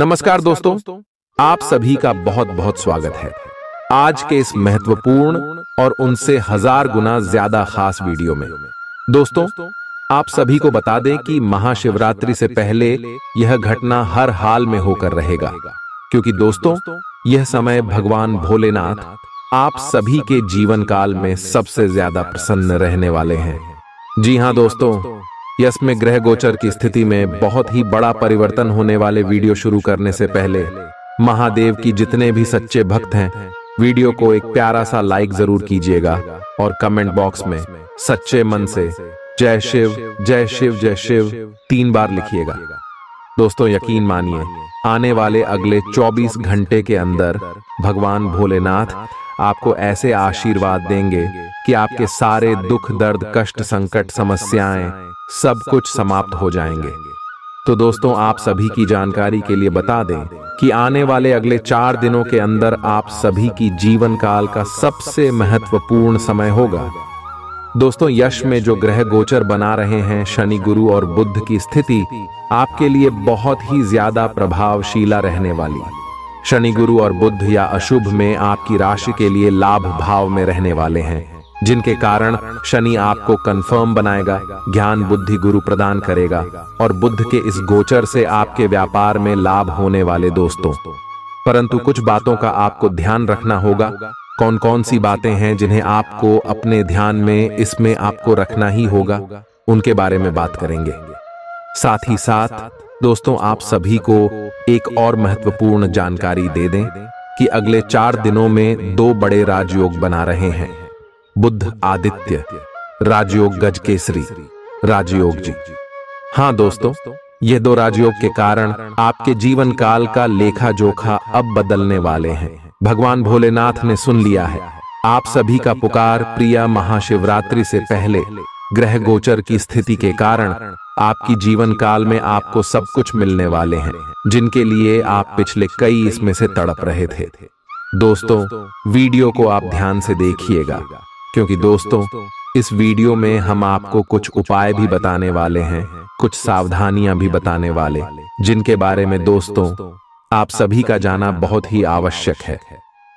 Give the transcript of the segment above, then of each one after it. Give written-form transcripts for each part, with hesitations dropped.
नमस्कार दोस्तों, आप सभी का बहुत बहुत स्वागत है आज के इस महत्वपूर्ण और उनसे 1000 गुना ज्यादा खास वीडियो में। दोस्तों, आप सभी को बता दें कि महाशिवरात्रि से पहले यह घटना हर हाल में होकर रहेगा, क्योंकि दोस्तों यह समय भगवान भोलेनाथ आप सभी के जीवन काल में सबसे ज्यादा प्रसन्न रहने वाले हैं। जी हां दोस्तों, यश में ग्रह गोचर की स्थिति में बहुत ही बड़ा परिवर्तन होने वाले वीडियो शुरू करने से पहले महादेव की जितने भी सच्चे भक्त हैं, वीडियो को एक प्यारा सा लाइक जरूर कीजिएगा और कमेंट बॉक्स में सच्चे मन से जय शिव जय शिव जय शिव 3 बार लिखिएगा। दोस्तों यकीन मानिए, आने वाले अगले 24 घंटे के अंदर भगवान भोलेनाथ आपको ऐसे आशीर्वाद देंगे कि आपके सारे दुख दर्द कष्ट संकट समस्याएं सब कुछ समाप्त हो जाएंगे। तो दोस्तों, आप सभी की जानकारी के लिए बता दें कि आने वाले अगले 4 दिनों के अंदर आप सभी की जीवन काल का सबसे महत्वपूर्ण समय होगा। दोस्तों, यश में जो ग्रह गोचर बना रहे हैं शनि गुरु और बुध की स्थिति आपके लिए बहुत ही ज्यादा प्रभावशीला रहने वाली। शनि गुरु और बुध या अशुभ में आपकी राशि के लिए लाभ भाव में रहने वाले हैं, जिनके कारण शनि आपको कंफर्म बनाएगा, ज्ञान बुद्धि गुरु प्रदान करेगा और बुध के इस गोचर से आपके व्यापार में लाभ होने वाले दोस्तों। परंतु कुछ बातों का आपको ध्यान रखना होगा। कौन कौन सी बातें हैं जिन्हें आपको अपने ध्यान में इसमें आपको रखना ही होगा, उनके बारे में बात करेंगे। साथ ही साथ दोस्तों, आप सभी को एक और महत्वपूर्ण जानकारी दे दें कि अगले 4 दिनों में 2 बड़े राजयोग बना रहे हैं। बुध आदित्य राजयोग गज केसरी राजयोग जी। हाँ दोस्तों, ये 2 राजयोग के कारण आपके जीवन काल का लेखा जोखा अब बदलने वाले हैं। भगवान भोलेनाथ ने सुन लिया है आप सभी का पुकार। प्रिया महाशिवरात्रि से पहले ग्रह गोचर की स्थिति के कारण आपकी जीवन काल में आपको सब कुछ मिलने वाले हैं, जिनके लिए आप पिछले कई इसमें से तड़प रहे थे। दोस्तों, वीडियो को आप ध्यान से देखिएगा, क्योंकि दोस्तों इस वीडियो में हम आपको कुछ उपाय भी बताने वाले हैं, कुछ सावधानियां भी बताने वाले, जिनके बारे में दोस्तों आप सभी का जाना बहुत ही आवश्यक है।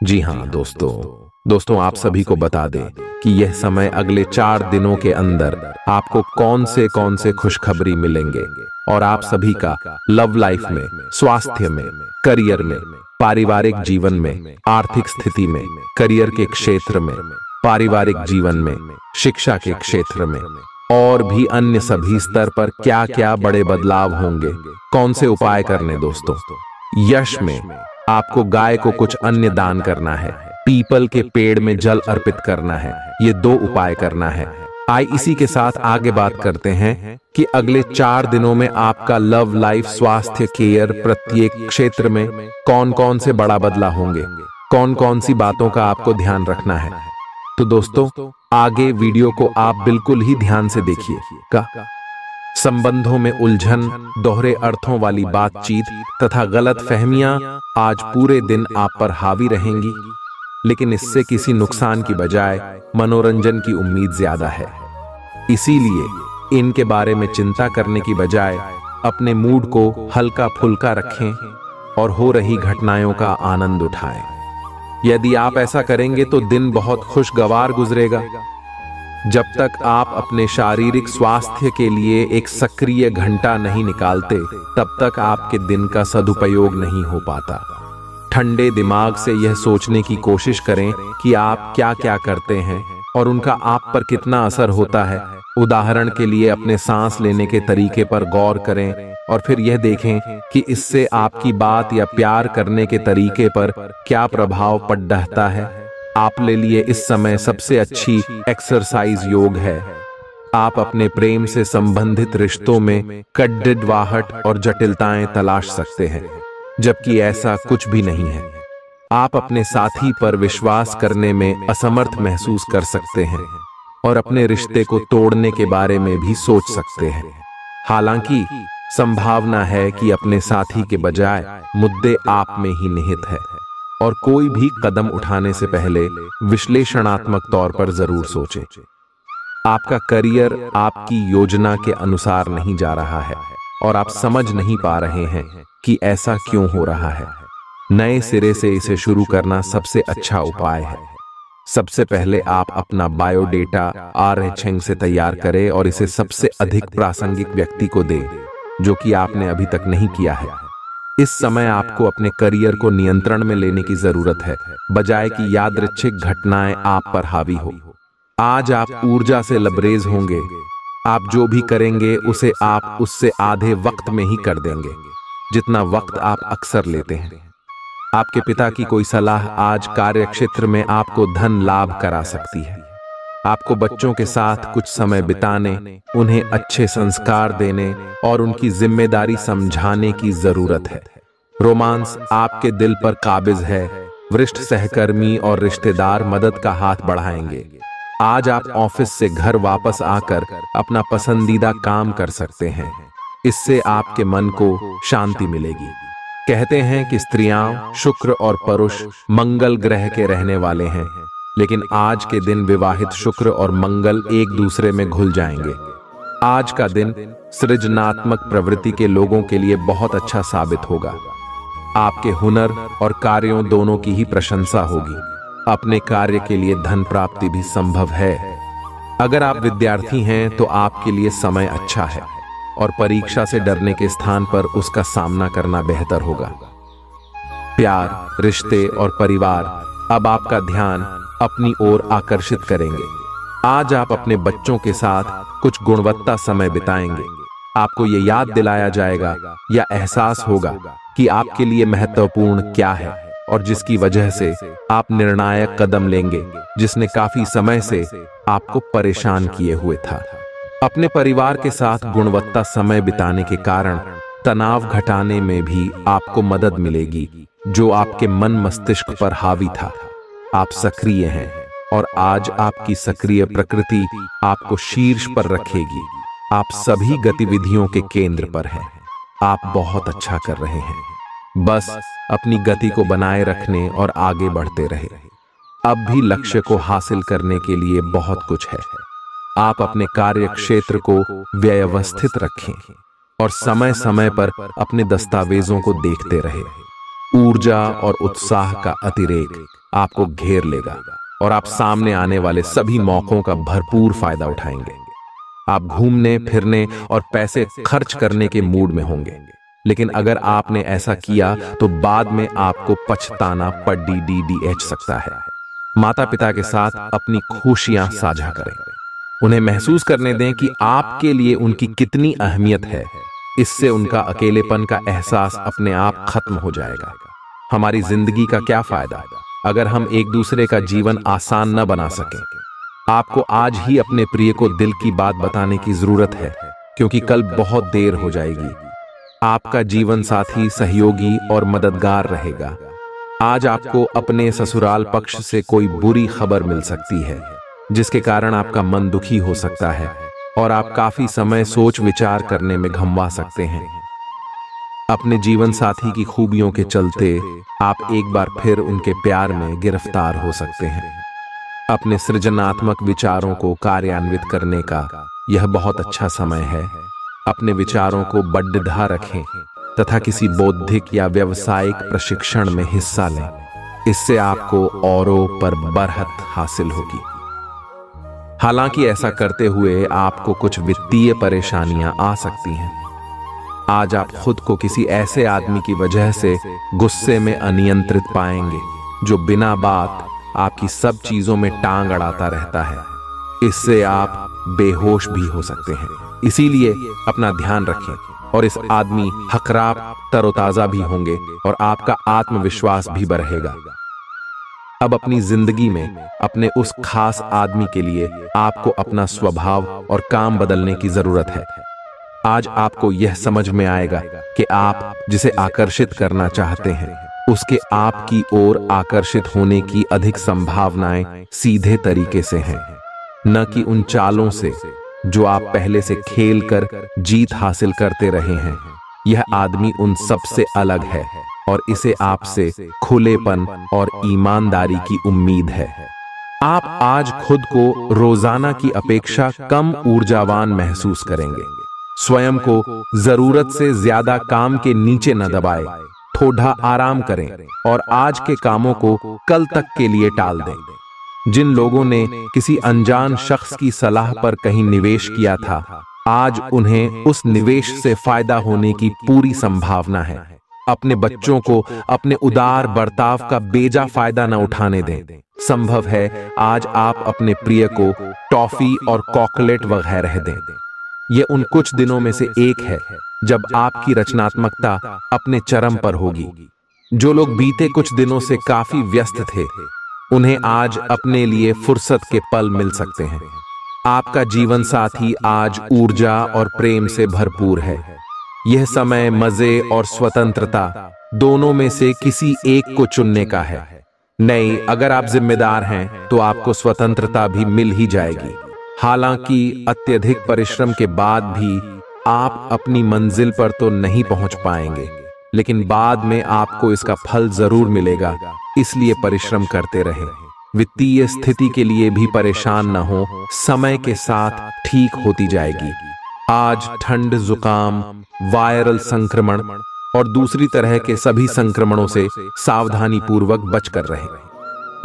जी हाँ दोस्तों, आप सभी को बता दें कि यह समय अगले 4 दिनों के अंदर आपको कौन से खुशखबरी मिलेंगे और आप सभी का लव लाइफ में, स्वास्थ्य में, करियर में, पारिवारिक जीवन में, आर्थिक स्थिति में, करियर के क्षेत्र में, पारिवारिक जीवन में, शिक्षा के क्षेत्र में और भी अन्य सभी स्तर पर क्या क्या बड़े बदलाव होंगे, कौन से उपाय करने। दोस्तों, यश में आपको गाय को कुछ अन्य दान करना है, पीपल के पेड़ में जल अर्पित करना है, ये 2 उपाय करना है। आइए इसी के साथ आगे बात करते हैं कि अगले 4 दिनों में आपका लव लाइफ, स्वास्थ्य, केयर प्रत्येक क्षेत्र में कौन कौन से बड़ा बदलाव होंगे, कौन कौन सी बातों का आपको ध्यान रखना है। तो दोस्तों, आगे वीडियो को आप बिल्कुल ही ध्यान से देखिए। संबंधों में उलझन, दोहरे अर्थों वाली बातचीत तथा गलत फहमियां आज पूरे दिन आप पर हावी रहेंगी, लेकिन इससे किसी नुकसान की बजाय मनोरंजन की उम्मीद ज्यादा है। इसीलिए इनके बारे में चिंता करने की बजाय अपने मूड को हल्का फुल्का रखें और हो रही घटनाओं का आनंद उठाएं। यदि आप ऐसा करेंगे तो दिन बहुत खुशगवार गुजरेगा। जब तक आप अपने शारीरिक स्वास्थ्य के लिए एक सक्रिय घंटा नहीं निकालते, तब तक आपके दिन का सदुपयोग नहीं हो पाता। ठंडे दिमाग से यह सोचने की कोशिश करें कि आप क्या क्या करते हैं और उनका आप पर कितना असर होता है। उदाहरण के लिए अपने सांस लेने के तरीके पर गौर करें और फिर यह देखें कि इससे आपकी बात या प्यार करने के तरीके पर क्या प्रभाव पड़ता है। आप ले लिए इस समय सबसे अच्छी एक्सरसाइज योग है। आप अपने प्रेम से संबंधित रिश्तों में कड़वाहट और जटिलताएं तलाश सकते हैं, जबकि ऐसा कुछ भी नहीं है। आप अपने साथी पर विश्वास करने में असमर्थ महसूस कर सकते हैं और अपने रिश्ते को तोड़ने के बारे में भी सोच सकते हैं। हालांकि संभावना है कि अपने साथी के बजाय मुद्दे आप में ही निहित है और कोई भी कदम उठाने से पहले विश्लेषणात्मक तौर पर जरूर सोचें। आपका करियर आपकी योजना के अनुसार नहीं जा रहा है और आप समझ नहीं पा रहे हैं कि ऐसा क्यों हो रहा है। नए सिरे से इसे शुरू करना सबसे अच्छा उपाय है। सबसे पहले आप अपना बायोडेटा आरएचएंग से तैयार करें और इसे सबसे अधिक प्रासंगिक व्यक्ति को दें, जो कि आपने अभी तक नहीं किया है। इस समय आपको अपने करियर को नियंत्रण में लेने की जरूरत है, बजाय कि यादृच्छिक घटनाएं आप पर हावी हो। आज आप ऊर्जा से लबरेज होंगे। आप जो भी करेंगे उसे आप उससे आधे वक्त में ही कर देंगे, जितना वक्त आप अक्सर लेते हैं। आपके पिता की कोई सलाह आज कार्यक्षेत्र में आपको धन लाभ करा सकती है। आपको बच्चों के साथ कुछ समय बिताने, उन्हें अच्छे संस्कार देने और उनकी जिम्मेदारी समझाने की जरूरत है। रोमांस आपके दिल पर काबिज है। वरिष्ठ सहकर्मी और रिश्तेदार मदद का हाथ बढ़ाएंगे। आज आप ऑफिस से घर वापस आकर अपना पसंदीदा काम कर सकते हैं। इससे आपके मन को शांति मिलेगी। कहते हैं कि स्त्रियां, शुक्र और पुरुष मंगल ग्रह के रहने वाले हैं, लेकिन आज के दिन विवाहित शुक्र और मंगल एक दूसरे में घुल जाएंगे। आज का दिन सृजनात्मक प्रवृत्ति के लोगों के लिए बहुत अच्छा साबित होगा। आपके हुनर और कार्यों दोनों की ही प्रशंसा होगी। अपने कार्य के लिए धन प्राप्ति भी संभव है। अगर आप विद्यार्थी हैं तो आपके लिए समय अच्छा है और परीक्षा से डरने के स्थान पर उसका सामना करना बेहतर होगा। प्यार, रिश्ते और परिवार अब आपका ध्यान अपनी ओर आकर्षित करेंगे। आज आप अपने बच्चों के साथ कुछ गुणवत्ता समय बिताएंगे। आपको ये याद दिलाया जाएगा या एहसास होगा कि आपके लिए महत्वपूर्ण क्या है और जिसकी वजह से आप निर्णायक कदम लेंगे, जिसने काफी समय से आपको परेशान किए हुए था। अपने परिवार के साथ गुणवत्ता समय बिताने के कारण तनाव घटाने में भी आपको मदद मिलेगी, जो आपके मन मस्तिष्क पर हावी था। आप सक्रिय हैं और आज आपकी सक्रिय प्रकृति आपको शीर्ष पर रखेगी। आप सभी गतिविधियों के केंद्र पर हैं। आप बहुत अच्छा कर रहे हैं। बस अपनी गति को बनाए रखने और आगे बढ़ते रहे। अब भी लक्ष्य को हासिल करने के लिए बहुत कुछ है। आप अपने कार्य क्षेत्र को व्यवस्थित रखें और समय समय पर अपने दस्तावेजों को देखते रहे। ऊर्जा और उत्साह का अतिरेक आपको घेर लेगा और आप सामने आने वाले सभी मौकों का भरपूर फायदा उठाएंगे। आप घूमने फिरने और पैसे खर्च करने के मूड में होंगे, लेकिन अगर आपने ऐसा किया तो बाद में आपको पछताना पड़ सकता है। माता पिता के साथ अपनी खुशियां साझा करें। उन्हें महसूस करने दें कि आपके लिए उनकी कितनी अहमियत है। इससे उनका अकेलेपन का एहसास अपने आप खत्म हो जाएगा। हमारी जिंदगी का क्या फायदा अगर हम एक दूसरे का जीवन आसान न बना सकें। आपको आज ही अपने प्रिय को दिल की बात बताने की जरूरत है, क्योंकि कल बहुत देर हो जाएगी। आपका जीवन साथी सहयोगी और मददगार रहेगा। आज आपको अपने ससुराल पक्ष से कोई बुरी खबर मिल सकती है, जिसके कारण आपका मन दुखी हो सकता है और आप काफी समय सोच विचार करने में घमवा सकते हैं। अपने जीवन साथी की खूबियों के चलते आप एक बार फिर उनके प्यार में गिरफ्तार हो सकते हैं। अपने सृजनात्मक विचारों को कार्यान्वित करने का यह बहुत अच्छा समय है। अपने विचारों को बढ़ा रखें तथा किसी बौद्धिक या व्यावसायिक प्रशिक्षण में हिस्सा लें। इससे आपको औरों पर बढ़त हासिल होगी। हालांकि ऐसा करते हुए आपको कुछ वित्तीय परेशानियां आ सकती हैं। आज आप खुद को किसी ऐसे आदमी की वजह से गुस्से में अनियंत्रित पाएंगे, जो बिना बात आपकी सब चीजों में टांग अड़ाता रहता है। इससे आप बेहोश भी हो सकते हैं। इसीलिए अपना ध्यान रखें और इस आदमी हकराप तरोताजा भी होंगे और आपका आत्मविश्वास भी बढ़ेगा। अब अपनी जिंदगी में अपने उस खास आदमी के लिए आपको अपना स्वभाव और काम बदलने की जरूरत है। आज आपको यह समझ में आएगा कि आप जिसे आकर्षित करना चाहते हैं, उसके आपकी ओर आकर्षित होने की अधिक संभावनाएं सीधे तरीके से हैं, न कि उन चालों से जो आप पहले से खेल कर जीत हासिल करते रहे हैं। यह आदमी उन सबसे अलग है और इसे आपसे खुलेपन और ईमानदारी की उम्मीद है। आप आज खुद को रोजाना की अपेक्षा कम ऊर्जावान महसूस करेंगे। स्वयं को जरूरत से ज्यादा काम के नीचे न दबाए, थोड़ा आराम करें और आज के कामों को कल तक के लिए टाल दें। जिन लोगों ने किसी अनजान शख्स की सलाह पर कहीं निवेश किया था, आज उन्हें उस निवेश से फायदा होने की पूरी संभावना है। अपने बच्चों को अपने उदार बर्ताव का बेजा फायदा न उठाने दें। संभव है आज आप अपने प्रिय को टॉफी और चॉकलेट वगैरह दें। ये उन कुछ दिनों में से एक है जब आपकी रचनात्मकता अपने चरम पर होगी। जो लोग बीते कुछ दिनों से काफी व्यस्त थे, उन्हें आज अपने लिए फुर्सत के पल मिल सकते हैं। आपका जीवन साथी आज ऊर्जा और प्रेम से भरपूर है। यह समय मजे और स्वतंत्रता दोनों में से किसी एक को चुनने का है। नहीं, अगर आप जिम्मेदार हैं तो आपको स्वतंत्रता भी मिल ही जाएगी। हालांकि अत्यधिक परिश्रम के बाद भी आप अपनी मंजिल पर तो नहीं पहुंच पाएंगे, लेकिन बाद में आपको इसका फल जरूर मिलेगा, इसलिए परिश्रम करते रहें। वित्तीय स्थिति के लिए भी परेशान न हो, समय के साथ ठीक होती जाएगी। आज ठंड, जुकाम, वायरल संक्रमण और दूसरी तरह के सभी संक्रमणों से सावधानी पूर्वक बचकर रहें।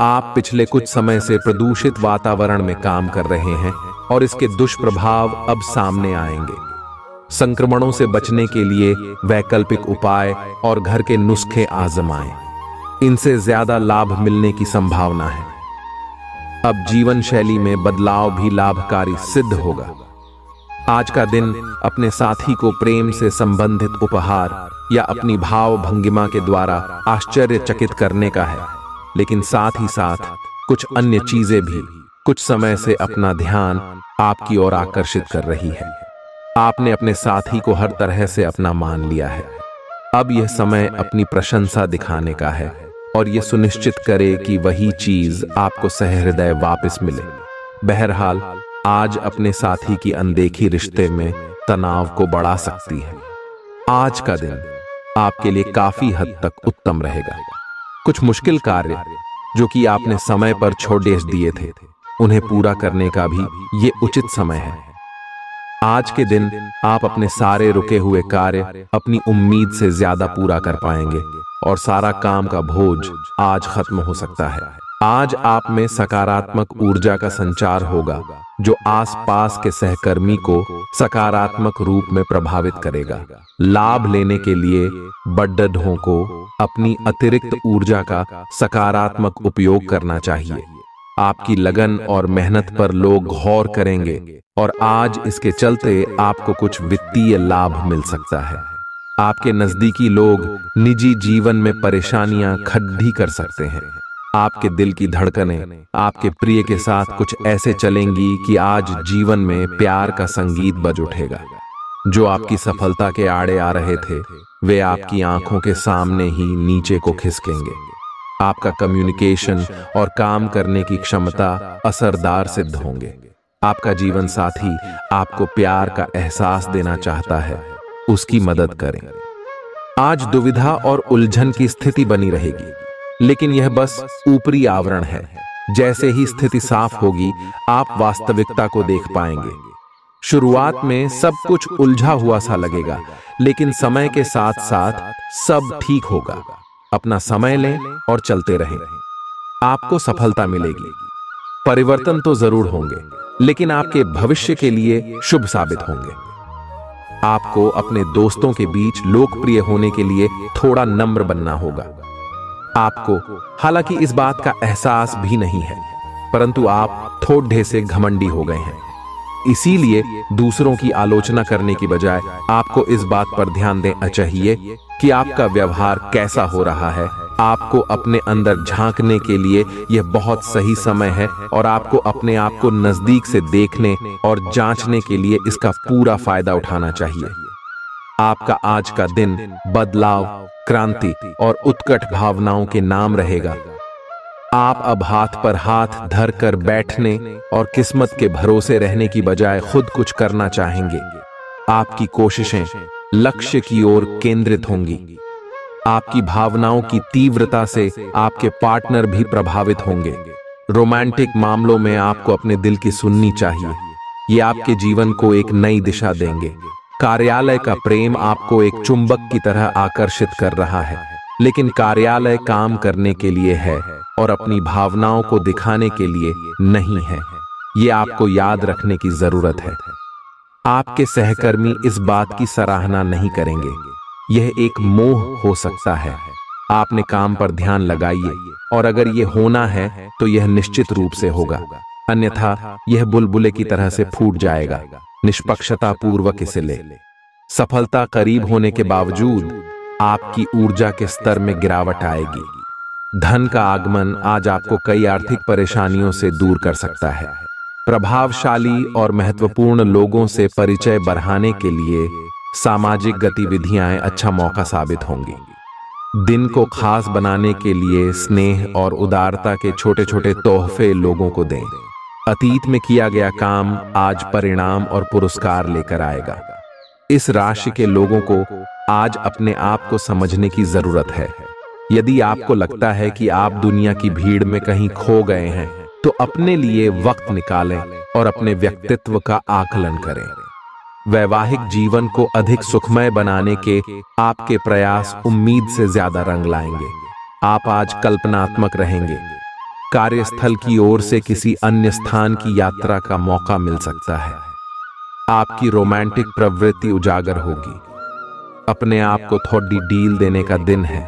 आप पिछले कुछ समय से प्रदूषित वातावरण में काम कर रहे हैं और इसके दुष्प्रभाव अब सामने आएंगे। संक्रमणों से बचने के लिए वैकल्पिक उपाय और घर के नुस्खे आजमाएं। इनसे ज्यादा लाभ मिलने की संभावना है। अब जीवन शैली में बदलाव भी लाभकारी सिद्ध होगा। आज का दिन अपने साथी को प्रेम से संबंधित उपहार या अपनी भाव भंगिमा के द्वारा आश्चर्यचकित करने का है, लेकिन साथ ही साथ कुछ अन्य चीजें भी कुछ समय से अपना ध्यान आपकी ओर आकर्षित कर रही है। आपने अपने साथी को हर तरह से अपना मान लिया है। अब यह समय अपनी प्रशंसा दिखाने का है और यह सुनिश्चित करे कि वही चीज आपको सहृदय वापस मिले। बहरहाल, आज अपने साथी की अनदेखी रिश्ते में तनाव को बढ़ा सकती है। आज का दिन आपके लिए काफी हद तक उत्तम रहेगा। कुछ मुश्किल कार्य जो कि आपने समय पर छोड़ दिए थे, उन्हें पूरा करने का भी ये उचित समय है। आज के दिन आप अपने सारे रुके हुए कार्य अपनी उम्मीद से ज्यादा पूरा कर पाएंगे और सारा काम का बोझ आज खत्म हो सकता है। आज आप में सकारात्मक ऊर्जा का संचार होगा जो आसपास के सहकर्मी को सकारात्मक रूप में प्रभावित करेगा। लाभ लेने के लिए बड्ढों को अपनी अतिरिक्त ऊर्जा का सकारात्मक उपयोग करना चाहिए। आपकी लगन और मेहनत पर लोग गौर करेंगे और आज इसके चलते आपको कुछ वित्तीय लाभ मिल सकता है। आपके नजदीकी लोग निजी जीवन में परेशानियां खड़ी कर सकते हैं। आपके दिल की धड़कनें आपके प्रिय के साथ कुछ ऐसे चलेंगी कि आज जीवन में प्यार का संगीत बज उठेगा। जो आपकी सफलता के आड़े आ रहे थे, वे आपकी आंखों के सामने ही नीचे को खिसकेंगे। आपका कम्युनिकेशन और काम करने की क्षमता असरदार सिद्ध होंगे। आपका जीवन साथी आपको प्यार का एहसास देना चाहता है, उसकी मदद करें। आज दुविधा और उलझन की स्थिति बनी रहेगी, लेकिन यह बस ऊपरी आवरण है। जैसे ही स्थिति साफ होगी, आप वास्तविकता को देख पाएंगे। शुरुआत में सब कुछ उलझा हुआ सा लगेगा, लेकिन समय के साथ साथ सब ठीक होगा। अपना समय लें और चलते रहें। आपको सफलता मिलेगी। परिवर्तन तो जरूर होंगे, लेकिन आपके भविष्य के लिए शुभ साबित होंगे। आपको अपने दोस्तों के बीच लोकप्रिय होने के लिए थोड़ा नम्र बनना होगा। आपको हालांकि इस बात का एहसास भी नहीं है, परंतु आप थोड़े से घमंडी हो गए हैं। इसीलिए दूसरों की आलोचना करने की बजाय आपको इस बात पर ध्यान देना चाहिए कि आपका व्यवहार कैसा हो रहा है। आपको अपने अंदर झांकने के लिए यह बहुत सही समय है और आपको अपने आप को नजदीक से देखने और जांचने के लिए इसका पूरा फायदा उठाना चाहिए। आपका आज का दिन बदलाव, क्रांति और उत्कट भावनाओं के नाम रहेगा। आप अब हाथ पर हाथ धर कर बैठने और किस्मत के भरोसे रहने की बजाय खुद कुछ करना चाहेंगे। आपकी कोशिशें लक्ष्य की ओर केंद्रित होंगी। आपकी भावनाओं की तीव्रता से आपके पार्टनर भी प्रभावित होंगे। रोमांटिक मामलों में आपको अपने दिल की सुननी चाहिए। ये आपके जीवन को एक नई दिशा देंगे। कार्यालय का प्रेम आपको एक चुंबक की तरह आकर्षित कर रहा है, लेकिन कार्यालय काम करने के लिए है और अपनी भावनाओं को दिखाने के लिए नहीं है। ये आपको याद रखने की जरूरत है। आपके सहकर्मी इस बात की सराहना नहीं करेंगे। यह एक मोह हो सकता है। आपने काम पर ध्यान लगाइए, और अगर यह होना है तो यह निश्चित रूप से होगा, अन्यथा यह बुलबुले की तरह से फूट जाएगा। निष्पक्षता पूर्वक इसे ले। सफलता करीब होने के बावजूद आपकी ऊर्जा के स्तर में गिरावट आएगी। धन का आगमन आज आपको कई आर्थिक परेशानियों से दूर कर सकता है। प्रभावशाली और महत्वपूर्ण लोगों से परिचय बढ़ाने के लिए सामाजिक गतिविधियां अच्छा मौका साबित होंगी। दिन को खास बनाने के लिए स्नेह और उदारता के छोटे छोटे तोहफे लोगों को दें। अतीत में किया गया काम आज परिणाम और पुरस्कार लेकर आएगा। इस राशि के लोगों को आज अपने आप को समझने की जरूरत है। यदि आपको लगता है कि आप दुनिया की भीड़ में कहीं खो गए हैं, तो अपने लिए वक्त निकालें और अपने व्यक्तित्व का आकलन करें। वैवाहिक जीवन को अधिक सुखमय बनाने के आपके प्रयास उम्मीद से ज्यादा रंग लाएंगे। आप आज कल्पनात्मक रहेंगे। कार्यस्थल की ओर से किसी अन्य स्थान की यात्रा का मौका मिल सकता है। आपकी रोमांटिक प्रवृत्ति उजागर होगी। अपने आप को थोड़ी डील देने का दिन है,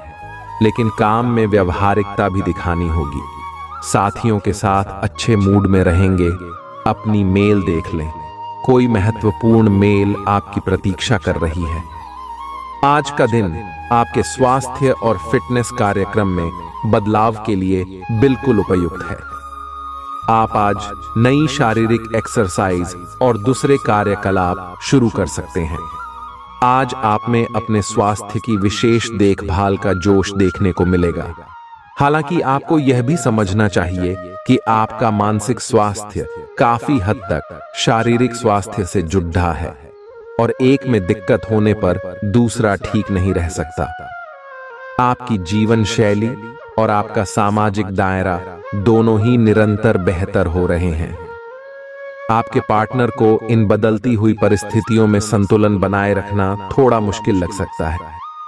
लेकिन काम में व्यवहारिकता भी दिखानी होगी। साथियों के साथ अच्छे मूड में रहेंगे। अपनी मेल देख लें। कोई महत्वपूर्ण मेल आपकी प्रतीक्षा कर रही है। आज का दिन आपके स्वास्थ्य और फिटनेस कार्यक्रम में बदलाव के लिए बिल्कुल उपयुक्त है। आप आज नई शारीरिक एक्सरसाइज और दूसरे कार्यकलाप शुरू कर सकते हैं। आज आप में अपने स्वास्थ्य की विशेष देखभाल का जोश देखने को मिलेगा। हालांकि आपको यह भी समझना चाहिए कि आपका मानसिक स्वास्थ्य काफी हद तक शारीरिक स्वास्थ्य से जुड़ा है, और एक में दिक्कत होने पर दूसरा ठीक नहीं रह सकता। आपकी जीवन शैली और आपका सामाजिक दायरा दोनों ही निरंतर बेहतर हो रहे हैं। आपके पार्टनर को इन बदलती हुई परिस्थितियों में संतुलन बनाए रखना थोड़ा मुश्किल लग सकता है,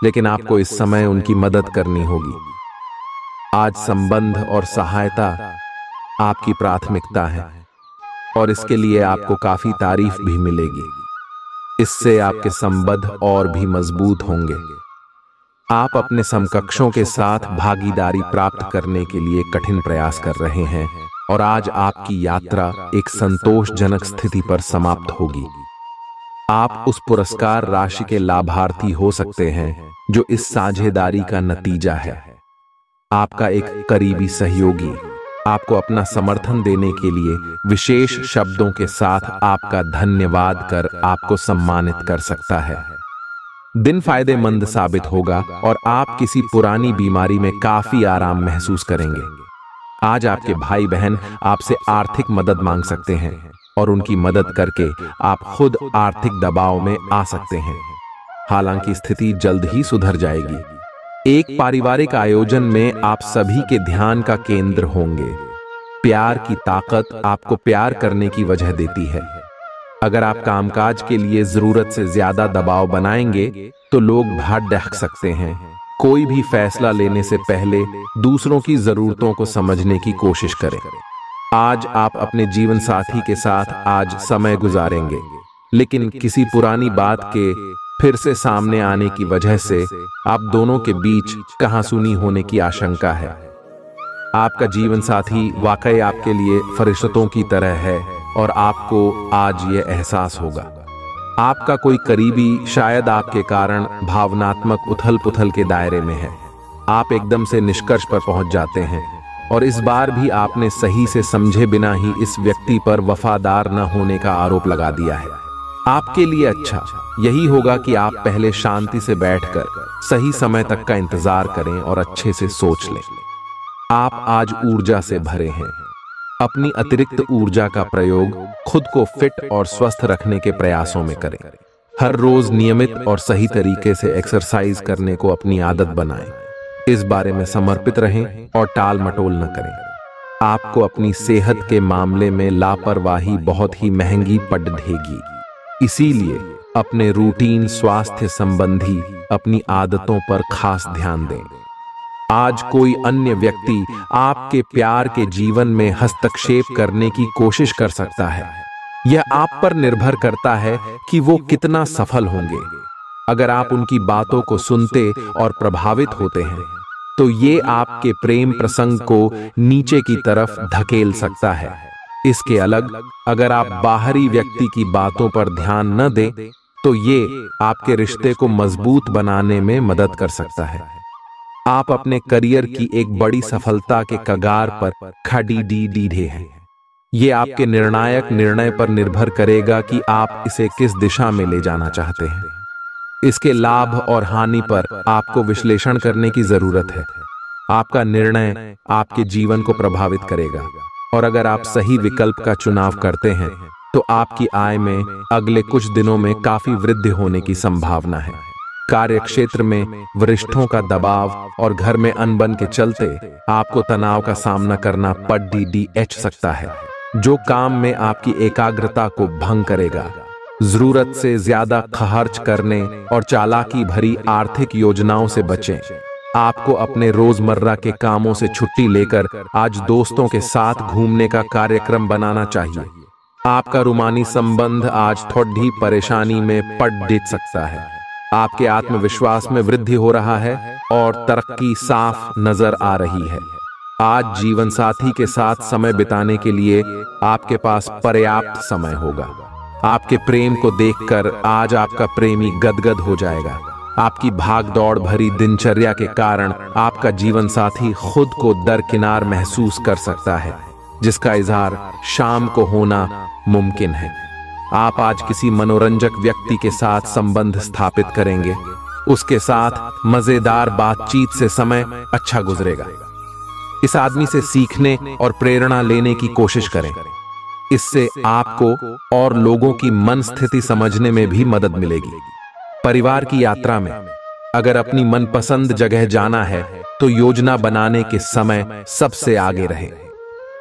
लेकिन आपको इस समय उनकी मदद करनी होगी। आज संबंध और सहायता आपकी प्राथमिकता है, और इसके लिए आपको काफी तारीफ भी मिलेगी। इससे आपके संबंध और भी मजबूत होंगे। आप अपने समकक्षों के साथ भागीदारी प्राप्त करने के लिए कठिन प्रयास कर रहे हैं, और आज आपकी यात्रा एक संतोषजनक स्थिति पर समाप्त होगी। आप उस पुरस्कार राशि के लाभार्थी हो सकते हैं जो इस साझेदारी का नतीजा है। आपका एक करीबी सहयोगी आपको अपना समर्थन देने के लिए विशेष शब्दों के साथ आपका धन्यवाद कर आपको सम्मानित कर सकता है। दिन फायदेमंद साबित होगा और आप किसी पुरानी बीमारी में काफी आराम महसूस करेंगे। आज आपके भाई बहन आपसे आर्थिक मदद मांग सकते हैं, और उनकी मदद करके आप खुद आर्थिक दबाव में आ सकते हैं। हालांकि स्थिति जल्द ही सुधर जाएगी। एक पारिवारिक आयोजन में आप सभी के ध्यान का केंद्र होंगे। प्यार की ताकत आपको प्यार करने की वजह देती है। अगर आप कामकाज के लिए जरूरत से ज्यादा दबाव बनाएंगे तो लोग भाग दहक सकते हैं। कोई भी फैसला लेने से पहले दूसरों की जरूरतों को समझने की कोशिश करें। आज आप अपने जीवन साथी के साथ आज समय गुजारेंगे, लेकिन किसी पुरानी बात के फिर से सामने आने की वजह से आप दोनों के बीच कहासुनी होने की आशंका है। आपका जीवन साथी वाकई आपके लिए फरिश्तों की तरह है, और आपको आज ये एहसास होगा। आपका कोई करीबी शायद आपके कारण भावनात्मक उथल पुथल के दायरे में है। आप एकदम से निष्कर्ष पर पहुंच जाते हैं, और इस बार भी आपने सही से समझे बिना ही इस व्यक्ति पर वफादार न होने का आरोप लगा दिया है। आपके लिए अच्छा यही होगा कि आप पहले शांति से बैठकर सही समय तक का इंतजार करें और अच्छे से सोच लें। आप आज ऊर्जा से भरे हैं। अपनी अतिरिक्त ऊर्जा का प्रयोग खुद को फिट और स्वस्थ रखने के प्रयासों में करें। हर रोज नियमित और सही तरीके से एक्सरसाइज करने को अपनी आदत बनाएं। इस बारे में समर्पित रहें और टाल मटोल न करें। आपको अपनी सेहत के मामले में लापरवाही बहुत ही महंगी पड़ ढेगी। इसीलिए अपने रूटीन स्वास्थ्य संबंधी अपनी आदतों पर खास ध्यान दें। आज कोई अन्य व्यक्ति आपके प्यार के जीवन में हस्तक्षेप करने की कोशिश कर सकता है। यह आप पर निर्भर करता है कि वो कितना सफल होंगे। अगर आप उनकी बातों को सुनते और प्रभावित होते हैं तो ये आपके प्रेम प्रसंग को नीचे की तरफ धकेल सकता है। इसके अलग अगर आप बाहरी व्यक्ति की बातों पर ध्यान न दें तो ये आपके रिश्ते को मजबूत बनाने में मदद कर सकता है। आप अपने करियर की एक बड़ी सफलता के कगार पर खड़ी हैं। ये आपके निर्णायक निर्णय पर निर्भर करेगा कि आप इसे किस दिशा में ले जाना चाहते हैं। इसके लाभ और हानि पर आपको विश्लेषण करने की जरूरत है। आपका निर्णय आपके जीवन को प्रभावित करेगा और अगर आप सही विकल्प का चुनाव करते हैं तो आपकी आय में अगले कुछ दिनों में काफी वृद्धि होने की संभावना है। कार्य क्षेत्र में वरिष्ठों का दबाव और घर में अनबन के चलते आपको तनाव का सामना करना पड़ सकता है, जो काम में आपकी एकाग्रता को भंग करेगा। जरूरत से ज्यादा खर्च करने और चालाकी भरी आर्थिक योजनाओं से बचें। आपको अपने रोजमर्रा के कामों से छुट्टी लेकर आज दोस्तों के साथ घूमने का कार्यक्रम बनाना चाहिए। आपका रूमानी संबंध आज थोड़ी परेशानी में पड़ सकता है। आपके आत्मविश्वास में वृद्धि हो रहा है और तरक्की साफ नजर आ रही है। आज जीवन साथी के साथ समय बिताने के लिए आपके पास पर्याप्त समय होगा। आपके प्रेम को देखकर आज आपका प्रेमी गदगद हो जाएगा। आपकी भागदौड़ भरी दिनचर्या के कारण आपका जीवन साथी खुद को दरकिनार महसूस कर सकता है, जिसका इजहार शाम को होना मुमकिन है। आप आज किसी मनोरंजक व्यक्ति के साथ संबंध स्थापित करेंगे। उसके साथ मजेदार बातचीत से समय अच्छा गुजरेगा। इस आदमी से सीखने और प्रेरणा लेने की कोशिश करें। इससे आपको और लोगों की मन स्थिति समझने में भी मदद मिलेगी। परिवार की यात्रा में अगर अपनी मनपसंद जगह जाना है तो योजना बनाने के समय सबसे आगे रहें।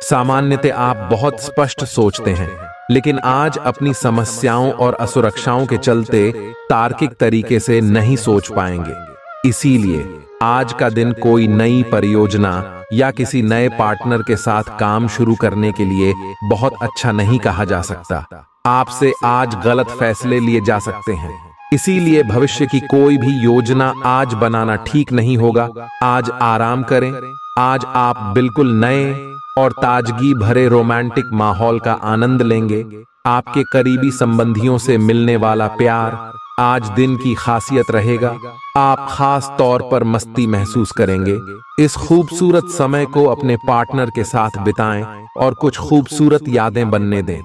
सामान्यतः आप बहुत स्पष्ट सोचते हैं, लेकिन आज अपनी समस्याओं और असुरक्षाओं के चलते तार्किक तरीके से नहीं सोच पाएंगे। इसीलिए आज का दिन कोई नई परियोजना या किसी नए पार्टनर के साथ काम शुरू करने के लिए बहुत अच्छा नहीं कहा जा सकता। आपसे आज गलत फैसले लिए जा सकते हैं। इसीलिए भविष्य की कोई भी योजना आज बनाना ठीक नहीं होगा। आज आराम करें। आज आप बिल्कुल नए और ताजगी भरे रोमांटिक माहौल का आनंद लेंगे। आपके करीबी संबंधियों से मिलने वाला प्यार आज दिन की खासियत रहेगा। आप खास तौर पर मस्ती महसूस करेंगे। इस खूबसूरत समय को अपने पार्टनर के साथ बिताएं और कुछ खूबसूरत यादें बनने दें।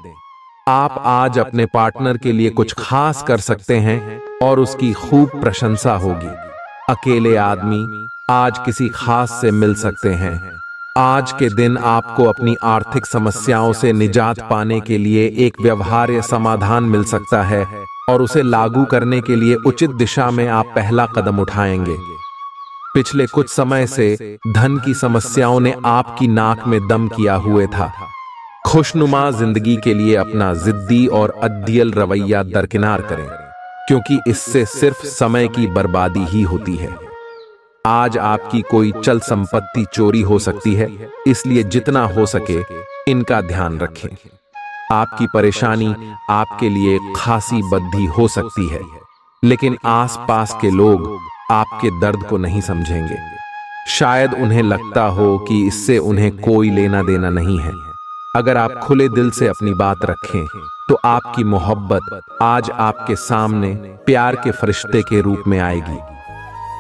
आप आज अपने पार्टनर के लिए कुछ खास कर सकते हैं और उसकी खूब प्रशंसा होगी। अकेले आदमी आज किसी खास से मिल सकते हैं। आज के दिन आपको अपनी आर्थिक समस्याओं से निजात पाने के लिए एक व्यवहार्य समाधान मिल सकता है और उसे लागू करने के लिए उचित दिशा में आप पहला कदम उठाएंगे। पिछले कुछ समय से धन की समस्याओं ने आपकी नाक में दम किया हुए था। खुशनुमा जिंदगी के लिए अपना जिद्दी और अद्दियल रवैया दरकिनार करें, क्योंकि इससे सिर्फ समय की बर्बादी ही होती है। आज आपकी कोई चल संपत्ति चोरी हो सकती है, इसलिए जितना हो सके इनका ध्यान रखें। आपकी परेशानी आपके लिए खासी बद्धी हो सकती है, लेकिन आसपास के लोग आपके दर्द को नहीं समझेंगे। शायद उन्हें लगता हो कि इससे उन्हें कोई लेना देना नहीं है। अगर आप खुले दिल से अपनी बात रखें तो आपकी मोहब्बत आज आपके सामने प्यार के फरिश्ते के रूप में आएगी।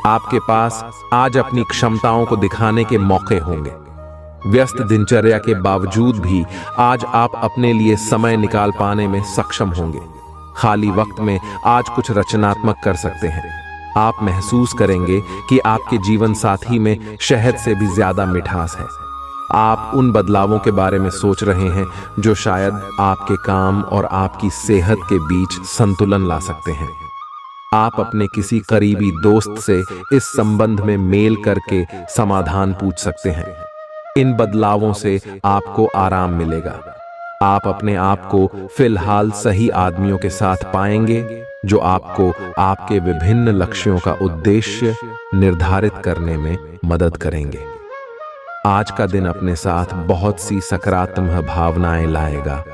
आपके पास आज अपनी क्षमताओं को दिखाने के मौके होंगे। व्यस्त दिनचर्या के बावजूद भी आज आप अपने लिए समय निकाल पाने में सक्षम होंगे। खाली वक्त में आज कुछ रचनात्मक कर सकते हैं। आप महसूस करेंगे कि आपके जीवन साथी में शहद से भी ज्यादा मिठास है। आप उन बदलावों के बारे में सोच रहे हैं जो शायद आपके काम और आपकी सेहत के बीच संतुलन ला सकते हैं। आप अपने किसी करीबी दोस्त से इस संबंध में मेल करके समाधान पूछ सकते हैं। इन बदलावों से आपको आराम मिलेगा। आप अपने आप को फिलहाल सही आदमियों के साथ पाएंगे जो आपको आपके विभिन्न लक्ष्यों का उद्देश्य निर्धारित करने में मदद करेंगे। आज का दिन अपने साथ बहुत सी सकारात्मक भावनाएं लाएगा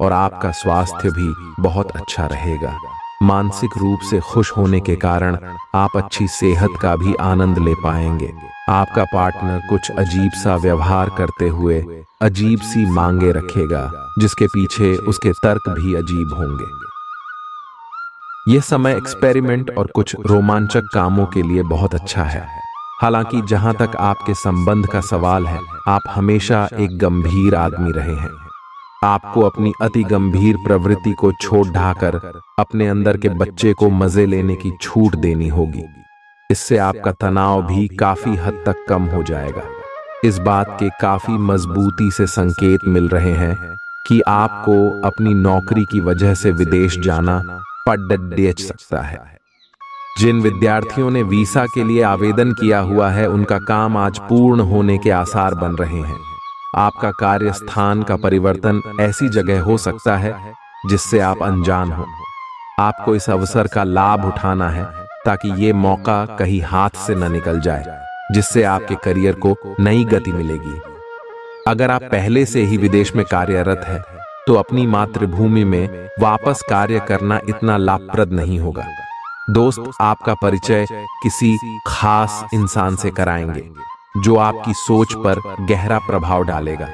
और आपका स्वास्थ्य भी बहुत अच्छा रहेगा। मानसिक रूप से खुश होने के कारण आप अच्छी सेहत का भी आनंद ले पाएंगे। आपका पार्टनर कुछ अजीब सा व्यवहार करते हुए अजीब सी मांगे रखेगा, जिसके पीछे उसके तर्क भी अजीब होंगे। यह समय एक्सपेरिमेंट और कुछ रोमांचक कामों के लिए बहुत अच्छा है। हालांकि जहां तक आपके संबंध का सवाल है, आप हमेशा एक गंभीर आदमी रहे हैं। आपको अपनी अति गंभीर प्रवृत्ति को छोड़ ढाकर अपने अंदर के बच्चे को मजे लेने की छूट देनी होगी। इससे आपका तनाव भी काफी हद तक कम हो जाएगा। इस बात के काफी मजबूती से संकेत मिल रहे हैं कि आपको अपनी नौकरी की वजह से विदेश जाना पड़ सकता है। जिन विद्यार्थियों ने वीसा के लिए आवेदन किया हुआ है, उनका काम आज पूर्ण होने के आसार बन रहे हैं। आपका कार्यस्थान का परिवर्तन ऐसी जगह हो सकता है जिससे आप अनजान हो। आपको इस अवसर का लाभ उठाना है ताकि ये मौका कहीं हाथ से न निकल जाए, जिससे आपके करियर को नई गति मिलेगी। अगर आप पहले से ही विदेश में कार्यरत है तो अपनी मातृभूमि में वापस कार्य करना इतना लाभप्रद नहीं होगा। दोस्त आपका परिचय किसी खास इंसान से कराएंगे जो आपकी सोच पर गहरा प्रभाव डालेगा।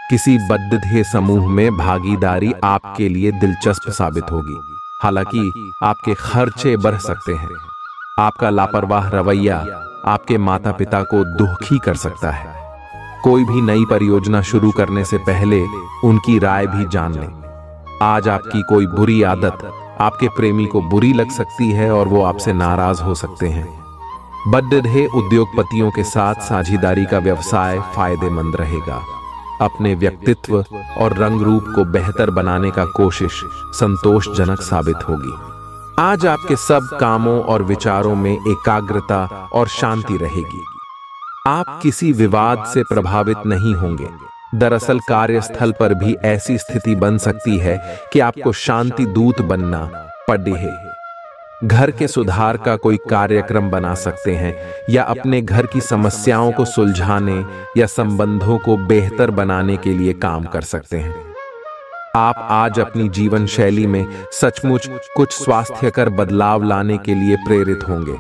किसी बद्ध समूह में भागीदारी आपके लिए दिलचस्प साबित होगी। हालांकि आपके खर्चे बढ़ सकते हैं। आपका लापरवाह रवैया आपके माता पिता को दुखी कर सकता है। कोई भी नई परियोजना शुरू करने से पहले उनकी राय भी जान लें। आज आपकी कोई बुरी आदत आपके प्रेमी को बुरी लग सकती है और वो आपसे नाराज हो सकते हैं। बद्ध उद्योगपतियों के साथ साझेदारी का व्यवसाय फायदेमंद रहेगा। अपने व्यक्तित्व और रंग रूप को बेहतर बनाने का कोशिश संतोषजनक साबित होगी। आज आपके सब कामों और विचारों में एकाग्रता और शांति रहेगी। आप किसी विवाद से प्रभावित नहीं होंगे। दरअसल कार्यस्थल पर भी ऐसी स्थिति बन सकती है कि आपको शांति दूत बनना पड़े। घर के सुधार का कोई कार्यक्रम बना सकते हैं या अपने घर की समस्याओं को सुलझाने या संबंधों को बेहतर बनाने के लिए काम कर सकते हैं। आप आज अपनी जीवन शैली में सचमुच कुछ स्वास्थ्यकर बदलाव लाने के लिए प्रेरित होंगे।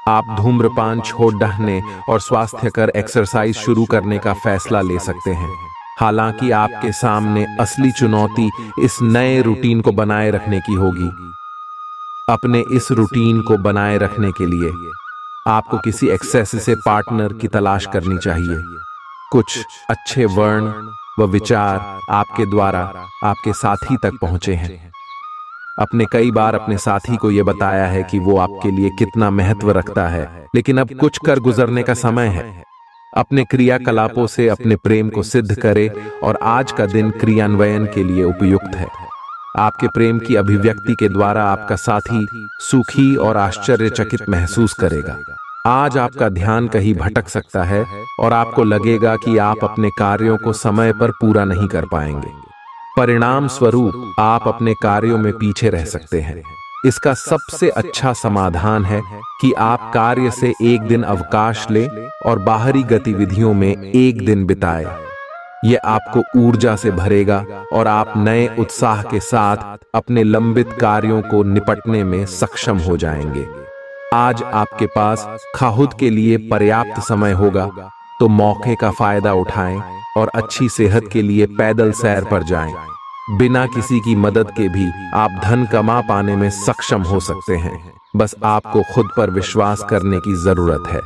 आप धूम्रपान छोड़ डालने और स्वास्थ्यकर एक्सरसाइज शुरू करने का फैसला ले सकते हैं। हालांकि आपके सामने असली चुनौती इस नए रूटीन को बनाए रखने की होगी। अपने इस रूटीन को बनाए रखने के लिए आपको किसी एक्सेसिव पार्टनर की तलाश करनी चाहिए। कुछ अच्छे वर्ण व विचार आपके द्वारा आपके साथी तक पहुंचे हैं। अपने कई बार अपने साथी को यह बताया है कि वो आपके लिए कितना महत्व रखता है, लेकिन अब कुछ कर गुजरने का समय है। अपने क्रियाकलापों से अपने प्रेम को सिद्ध करें और आज का दिन क्रियान्वयन के लिए उपयुक्त है। आपके प्रेम की अभिव्यक्ति के द्वारा आपका साथी सुखी और आश्चर्यचकित महसूस करेगा। आज आपका ध्यान कहीं भटक सकता है और आपको लगेगा कि आप अपने कार्यों को समय पर पूरा नहीं कर पाएंगे। परिणाम स्वरूप आप अपने कार्यों में पीछे रह सकते हैं। इसका सबसे अच्छा समाधान है कि आप कार्य से एक दिन अवकाश लें और बाहरी गतिविधियों में एक दिन बिताएं। यह आपको ऊर्जा से भरेगा और आप नए उत्साह के साथ अपने लंबित कार्यों को निपटने में सक्षम हो जाएंगे। आज आपके पास खाहुद के लिए पर्याप्त समय होगा, तो मौके का फायदा उठाएं और अच्छी सेहत के लिए पैदल सैर पर जाएं। बिना किसी की मदद के भी आप धन कमा पाने में सक्षम हो सकते हैं। बस आपको खुद पर विश्वास करने की जरूरत है।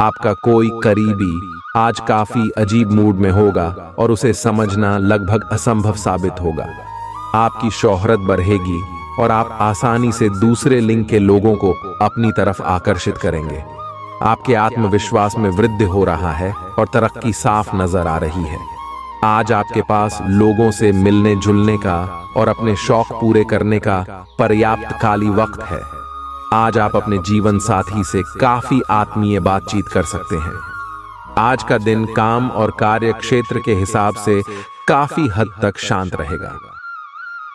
आपका कोई करीबी आज काफी अजीब मूड में होगा और उसे समझना लगभग असंभव साबित होगा। आपकी शोहरत बढ़ेगी और आप आसानी से दूसरे लिंग के लोगों को अपनी तरफ आकर्षित करेंगे। आपके आत्मविश्वास में वृद्धि हो रहा है और तरक्की साफ नजर आ रही है। आज आपके पास लोगों से मिलने जुलने का और अपने शौक पूरे करने का पर्याप्त खाली वक्त है। आज आप अपने जीवन साथी से काफी आत्मीय बातचीत कर सकते हैं। आज का दिन काम और कार्य क्षेत्र के हिसाब से काफी हद तक शांत रहेगा।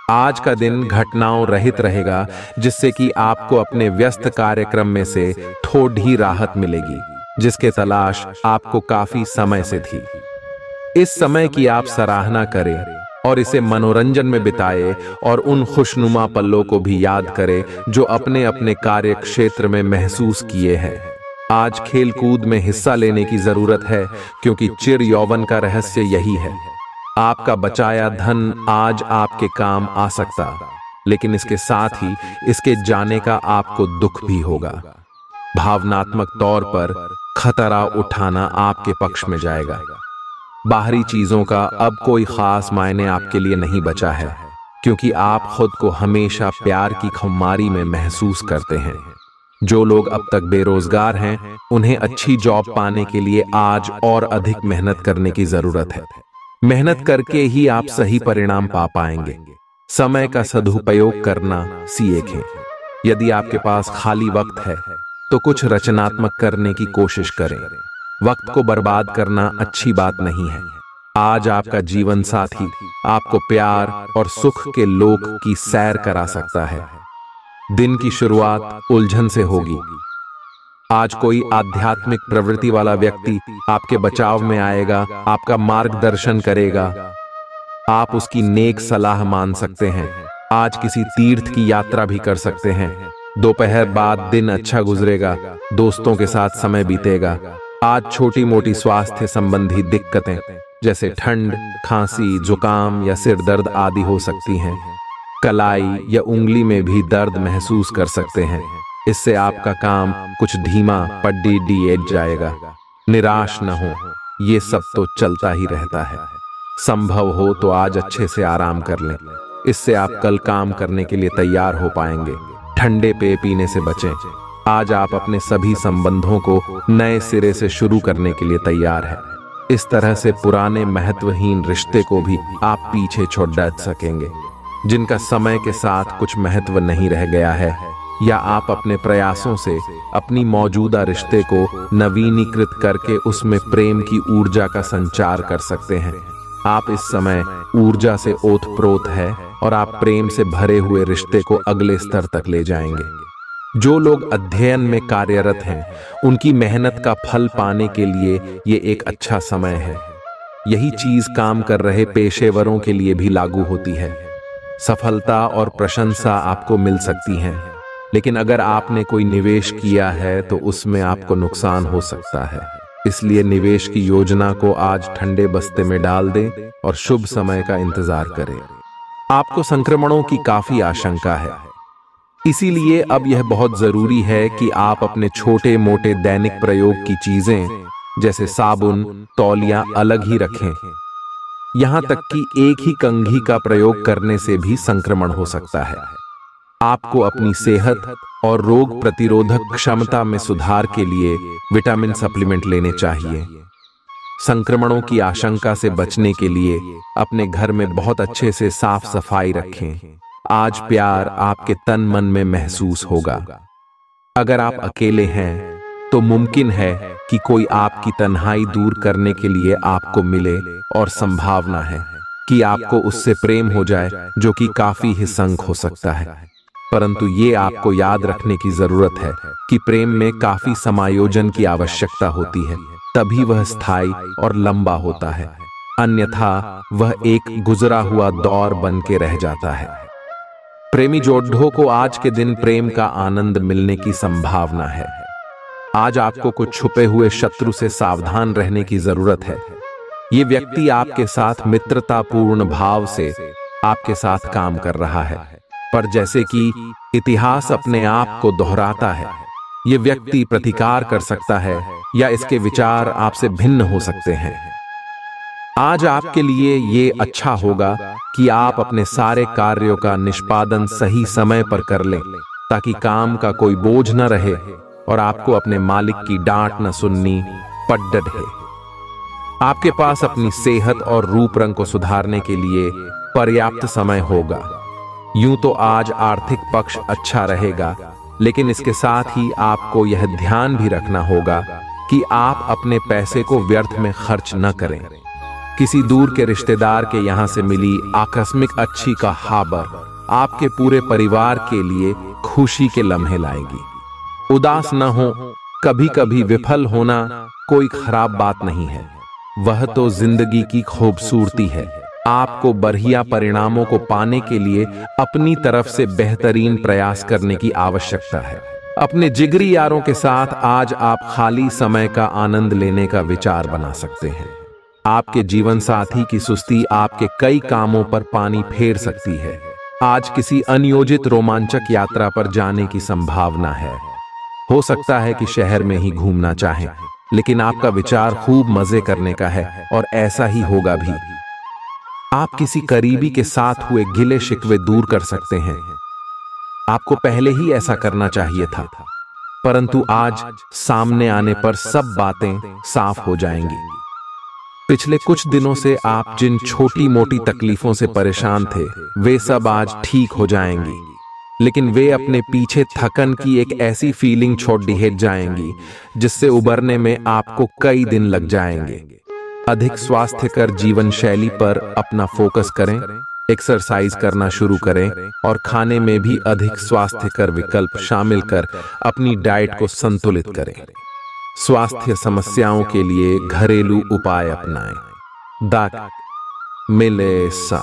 आज का दिन घटनाओं रहित रहेगा, जिससे कि आपको अपने व्यस्त कार्यक्रम में से थोड़ी राहत मिलेगी, जिसके तलाश आपको काफी समय से थी। इस समय की आप सराहना करें और इसे मनोरंजन में बिताए और उन खुशनुमा पलों को भी याद करें जो अपने अपने कार्य क्षेत्र में महसूस किए हैं। आज खेल कूद में हिस्सा लेने की जरूरत है, क्योंकि चिर यौवन का रहस्य यही है। आपका बचाया धन आज आपके काम आ सकता, लेकिन इसके साथ ही इसके जाने का आपको दुख भी होगा। भावनात्मक तौर पर खतरा उठाना आपके पक्ष में जाएगा। बाहरी चीजों का अब कोई खास मायने आपके लिए नहीं बचा है, क्योंकि आप खुद को हमेशा प्यार की खुमारी में महसूस करते हैं। जो लोग अब तक बेरोजगार हैं, उन्हें अच्छी जॉब पाने के लिए आज और अधिक मेहनत करने की जरूरत है। मेहनत करके ही आप सही परिणाम पा पाएंगे। समय का सदुपयोग करना सीखें। यदि आपके पास खाली वक्त है तो कुछ रचनात्मक करने की कोशिश करें। वक्त को बर्बाद करना अच्छी बात नहीं है। आज आपका जीवन साथी आपको प्यार और सुख के लोक की सैर करा सकता है। दिन की शुरुआत उलझन से होगी। आज कोई आध्यात्मिक प्रवृत्ति वाला व्यक्ति आपके बचाव में आएगा, आपका मार्गदर्शन करेगा। आप उसकी नेक सलाह मान सकते हैं। आज किसी तीर्थ की यात्रा भी कर सकते हैं। दोपहर बाद दिन अच्छा गुजरेगा, दोस्तों के साथ समय बीतेगा। आज छोटी मोटी स्वास्थ्य संबंधी दिक्कतें जैसे ठंड, खांसी, जुकाम या सिर दर्द आदि हो सकती हैं। कलाई या उंगली में भी दर्द महसूस कर सकते हैं। इससे आपका काम कुछ धीमा पड़ जाएगा। निराश न हो, ये सब तो चलता ही रहता है। संभव हो तो आज अच्छे से आराम कर लें, इससे आप कल काम करने के लिए तैयार हो पाएंगे। ठंडे पेय पीने से बचें। आज आप अपने सभी संबंधों को नए सिरे से शुरू करने के लिए तैयार हैं। इस तरह से पुराने महत्वहीन रिश्ते को भी आप पीछे छोड़ सकेंगे, जिनका समय के साथ कुछ महत्व नहीं रह गया है, या आप अपने प्रयासों से अपनी मौजूदा रिश्ते को नवीनीकृत करके उसमें प्रेम की ऊर्जा का संचार कर सकते हैं। आप इस समय ऊर्जा से ओतप्रोत है और आप प्रेम से भरे हुए रिश्ते को अगले स्तर तक ले जाएंगे। जो लोग अध्ययन में कार्यरत हैं, उनकी मेहनत का फल पाने के लिए ये एक अच्छा समय है। यही चीज काम कर रहे पेशेवरों के लिए भी लागू होती है। सफलता और प्रशंसा आपको मिल सकती है, लेकिन अगर आपने कोई निवेश किया है तो उसमें आपको नुकसान हो सकता है। इसलिए निवेश की योजना को आज ठंडे बस्ते में डाल दें और शुभ समय का इंतजार करें। आपको संक्रमणों की काफी आशंका है, इसीलिए अब यह बहुत जरूरी है कि आप अपने छोटे मोटे दैनिक प्रयोग की चीजें जैसे साबुन, तौलिया अलग ही रखें। यहां तक कि एक ही कंघी का प्रयोग करने से भी संक्रमण हो सकता है। आपको अपनी सेहत और रोग प्रतिरोधक क्षमता में सुधार के लिए विटामिन सप्लीमेंट लेने चाहिए। संक्रमणों की आशंका से बचने के लिए अपने घर में बहुत अच्छे से साफ सफाई रखें। आज प्यार आपके तन मन में महसूस होगा। अगर आप अकेले हैं तो मुमकिन है कि कोई आपकी तन्हाई दूर करने के लिए आपको मिले, और संभावना है कि आपको उससे प्रेम हो जाए, जो कि काफी ही संक हो सकता है। परंतु ये आपको याद रखने की जरूरत है कि प्रेम में काफी समायोजन की आवश्यकता होती है, तभी वह स्थायी और लंबा होता है। अन्यथा वह एक गुजरा हुआ दौर बन के रह जाता है। प्रेमी जोड़ों को आज के दिन प्रेम का आनंद मिलने की संभावना है। आज आपको कुछ छुपे हुए शत्रु से सावधान रहने की जरूरत है। ये व्यक्ति आपके साथ मित्रतापूर्ण भाव से आपके साथ काम कर रहा है, पर जैसे कि इतिहास अपने आप को दोहराता है, ये व्यक्ति प्रतिकार कर सकता है या इसके विचार आपसे भिन्न हो सकते हैं। आज आपके लिए ये अच्छा होगा कि आप अपने सारे कार्यों का निष्पादन सही समय पर कर लें, ताकि काम का कोई बोझ न रहे और आपको अपने मालिक की डांट न सुननी पड़ है। आपके पास अपनी सेहत और रूप रंग को सुधारने के लिए पर्याप्त समय होगा। यूं तो आज आर्थिक पक्ष अच्छा रहेगा, लेकिन इसके साथ ही आपको यह ध्यान भी रखना होगा कि आप अपने पैसे को व्यर्थ में खर्च न करें। किसी दूर के रिश्तेदार के यहाँ से मिली आकस्मिक अच्छी का खबर आपके पूरे परिवार के लिए खुशी के लम्हे लाएगी। उदास न हो, कभी कभी विफल होना कोई खराब बात नहीं है, वह तो जिंदगी की खूबसूरती है। आपको बढ़िया परिणामों को पाने के लिए अपनी तरफ से बेहतरीन प्रयास करने की आवश्यकता है। अपने जिगरी यारों के साथ आज आप खाली समय का आनंद लेने का विचार बना सकते हैं। आपके जीवन साथी की सुस्ती आपके कई कामों पर पानी फेर सकती है। आज किसी अनियोजित रोमांचक यात्रा पर जाने की संभावना है। हो सकता है कि शहर में ही घूमना चाहें, लेकिन आपका विचार खूब मजे करने का है और ऐसा ही होगा भी। आप किसी करीबी के साथ हुए गिले शिकवे दूर कर सकते हैं। आपको पहले ही ऐसा करना चाहिए था, परंतु आज सामने आने पर सब बातें साफ हो जाएंगी। पिछले कुछ दिनों से आप जिन छोटी मोटी तकलीफों से परेशान थे, वे सब आज ठीक हो जाएंगी, लेकिन वे अपने पीछे थकन की एक ऐसी फीलिंग छोड़ दिहेज जाएंगी जिससे उबरने में आपको कई दिन लग जाएंगे। अधिक स्वास्थ्यकर जीवन शैली पर अपना फोकस करें, एक्सरसाइज करना शुरू करें और खाने में भी अधिक स्वास्थ्यकर विकल्प शामिल कर अपनी डाइट को संतुलित करें। स्वास्थ्य समस्याओं के लिए घरेलू उपाय अपनाएं। दाक मिले सा।